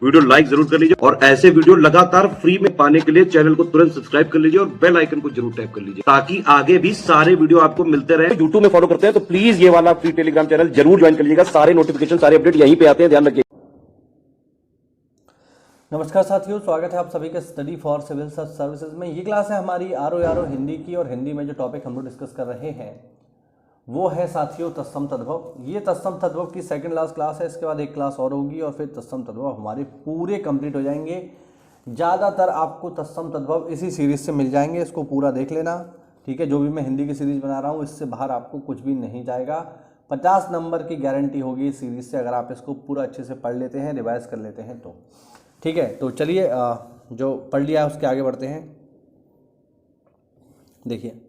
Video like जरूर कर लीजिए और ऐसे वीडियो लगातार फ्री में पाने के लिए चैनल को तुरंत सब्सक्राइब कर लीजिए और बेल आइकन को जरूर टैप कर लीजिए ताकि आगे भी सारे वीडियो आपको मिलते रहे। यूट्यूब में फॉलो करते हैं तो प्लीज ये वाला फ्री टेलीग्राम चैनल जरूर ज्वाइन कर लीजिएगा। सारे नोटिफिकेशन सारे अपडेट यहीं पे आते हैं, ध्यान रखिए। नमस्कार साथियों, स्वागत है आप सभी के स्टडी फॉर सिविल सर्विसेज में। ये क्लास है हमारी आर हिंदी की और हिंदी में जो टॉपिक हम लोग डिस्कस कर रहे हैं वो है साथियों तत्सम तद्भव। ये तत्सम तद्भव की सेकंड लास्ट क्लास है। इसके बाद एक क्लास और होगी और फिर तत्सम तद्भव हमारे पूरे कंप्लीट हो जाएंगे। ज़्यादातर आपको तत्सम तद्भव इसी सीरीज से मिल जाएंगे, इसको पूरा देख लेना, ठीक है। जो भी मैं हिंदी की सीरीज बना रहा हूँ इससे बाहर आपको कुछ भी नहीं जाएगा। 50 नंबर की गारंटी होगी इस सीरीज से, अगर आप इसको पूरा अच्छे से पढ़ लेते हैं, रिवाइज कर लेते हैं तो, ठीक है। तो चलिए जो पढ़ लिया है उसके आगे बढ़ते हैं। देखिए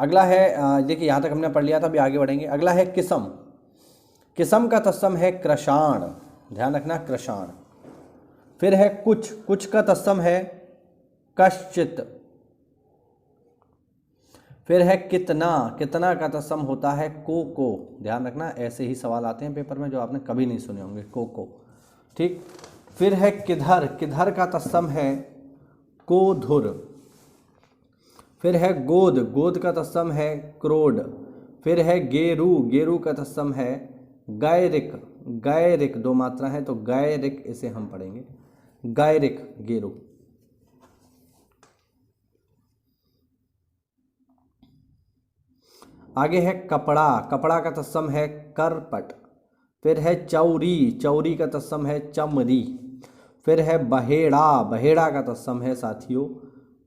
अगला है, देखिए यहाँ तक हमने पढ़ लिया था, अभी आगे बढ़ेंगे। अगला है किसम। किसम का तत्सम है कृशाण, ध्यान रखना कृशाण। फिर है कुछ, कुछ का तत्सम है कश्चित। फिर है कितना, कितना का तत्सम होता है को, ध्यान रखना। ऐसे ही सवाल आते हैं पेपर में जो आपने कभी नहीं सुने होंगे, को, ठीक। फिर है किधर, किधर का तत्सम है कोधुर। फिर है गोद, गोद का तत्सम है क्रोड। फिर है गेरू, गेरू का तत्सम है गायरिक, गायरिक दो मात्रा है तो गायरिक इसे हम पढ़ेंगे, गायरिक गेरू। आगे है कपड़ा, कपड़ा का तत्सम है करपट। फिर है चौरी, चौरी का तत्सम है चमरी। फिर है बहेड़ा, बहेड़ा का तत्सम है साथियों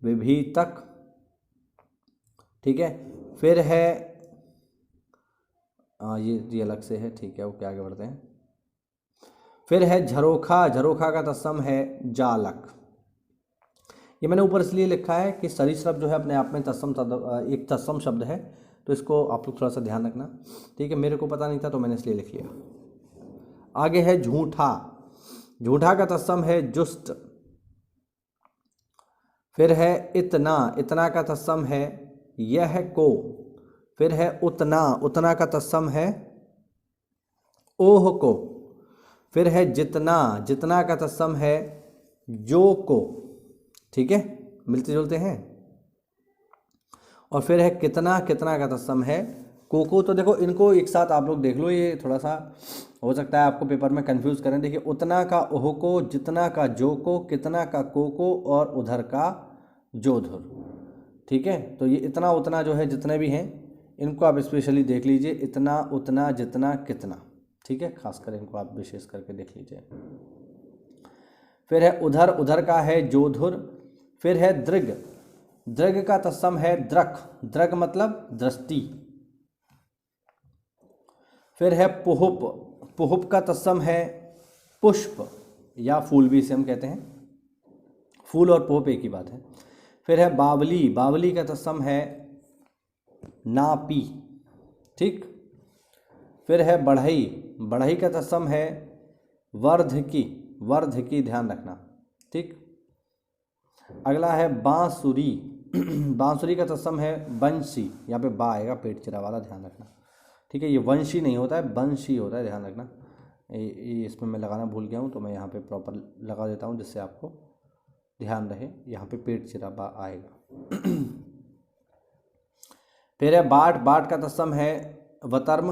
विभीतक, ठीक है। फिर है ये अलग से है, ठीक है, ओके आगे बढ़ते हैं। फिर है झरोखा, झरोखा का तत्सम है जालक। ये मैंने ऊपर इसलिए लिखा है कि सरीसृप जो है अपने आप में तत्सम एक तत्सम शब्द है, तो इसको आप लोग थोड़ा सा ध्यान रखना, ठीक है। मेरे को पता नहीं था तो मैंने इसलिए लिख लिया। आगे है झूठा, झूठा का तत्सम है जुस्ट। फिर है इतना, इतना का तत्सम है यह को। फिर है उतना, उतना का तत्सम है ओह को। फिर है जितना, जितना का तत्सम है जो को, ठीक है, मिलते जुलते हैं। और फिर है कितना, कितना का तत्सम है को। तो देखो इनको एक साथ आप लोग देख लो, ये थोड़ा सा हो सकता है आपको पेपर में कंफ्यूज करें। देखिए उतना का ओह को, जितना का जो को, कितना का को और उधर का जोधुर, ठीक है। तो ये इतना उतना जो है जितने भी हैं इनको आप स्पेशली देख लीजिए, इतना उतना जितना कितना, ठीक है, खासकर इनको आप विशेष करके देख लीजिए। फिर है उधर, उधर का है जोधुर। फिर है दृग, दृग का तत्सम है द्रक, द्रग मतलब दृष्टि। फिर है पुहुप, पुहुप का तत्सम है पुष्प या फूल भी इसे हम कहते हैं, फूल और पुहुप एक ही बात है। फिर है बावली, बावली का तत्सम है नापी, ठीक। फिर है बढ़ई, बढ़ई का तत्सम है वर्धकी, वर्धकी ध्यान रखना, ठीक। अगला है बांसुरी, बांसुरी का तत्सम है बंशी, यहाँ पे बा आएगा पेट चिरा वाला, ध्यान रखना, ठीक है। ये वंशी नहीं होता है, बंशी होता है, ध्यान रखना। ये इसमें मैं लगाना भूल गया हूँ तो मैं यहाँ पे प्रॉपर लगा देता हूँ जिससे आपको ध्यान रहे। यहाँ पे पेट चिराबा आएगा। फिर है बाट, बाट का तत्सम है वतर्म।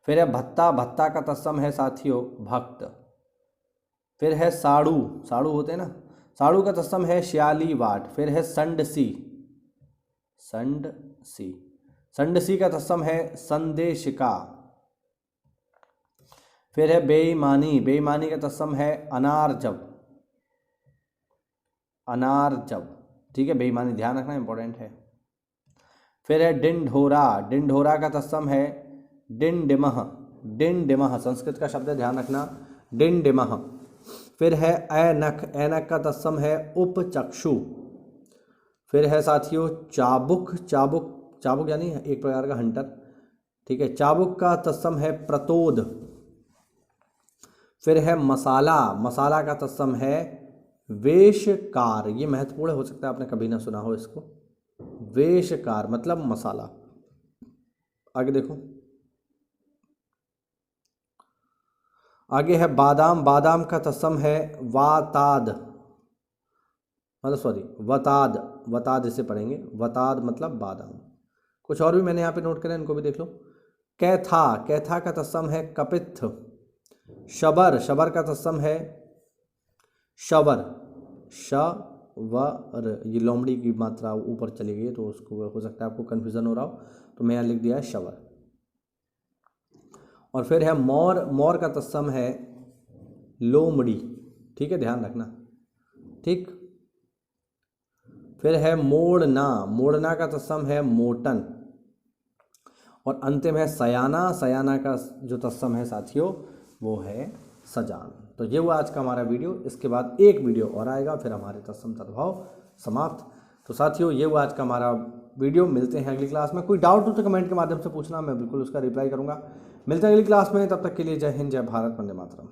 फिर है भत्ता, भत्ता का तत्सम है साथियों भक्त। फिर है साड़ू, साड़ू होते हैं ना, साड़ू का तत्सम है श्याली वाट। फिर है संडसी, संडसी, संडसी का तत्सम है संदेशिका। फिर है बेईमानी, बेईमानी का तत्सम है अनारजब, अनारजब, ठीक है, बेईमानी ध्यान रखना इंपॉर्टेंट है। फिर है डिंढोरा, डिंढोरा का तत्सम है डिंडिमह, डिंडिमह संस्कृत का शब्द है, ध्यान रखना, डिंडिमह। फिर है ऐनक, ऐनक का तत्सम है उपचक्षु। फिर है साथियों चाबुक, चाबुक, चाबुक यानी एक प्रकार का हंटर, ठीक है, चाबुक का तत्सम है प्रतोद। फिर है मसाला, मसाला का तत्सम है वेशकार, ये महत्वपूर्ण हो सकता है आपने कभी ना सुना हो इसको, वेशकार मतलब मसाला। आगे देखो, आगे है बादाम, बादाम का तत्सम है वाताद, मतलब सॉरी वताद, वताद इसे पढ़ेंगे, वताद मतलब बादाम। कुछ और भी मैंने यहाँ पे नोट करें, इनको भी देख लो। कैथा, कैथा का तत्सम है कपित्थ। शबर, शबर का तत्सम है शवर, शवर, ये लोमड़ी की मात्रा ऊपर चली गई तो उसको हो सकता है आपको कन्फ्यूज़न हो रहा हो, तो मैं यहाँ लिख दिया है शवर। और फिर है मोर, मोर का तत्सम है लोमड़ी, ठीक है, ध्यान रखना, ठीक। फिर है मोड़ना, मोड़ना का तत्सम है मोटन। और अंतिम है सयाना, सयाना का जो तत्सम है साथियों वो है सजान। तो ये हुआ आज का हमारा वीडियो। इसके बाद एक वीडियो और आएगा, फिर हमारे तत्सम तद्भव समाप्त। तो साथियों ये हुआ आज का हमारा वीडियो। मिलते हैं अगली क्लास में। कोई डाउट हो तो कमेंट के माध्यम से पूछना, मैं बिल्कुल उसका रिप्लाई करूंगा। मिलते हैं अगली क्लास में, तब तक के लिए जय हिंद, जय भारत, वंदे मातरम।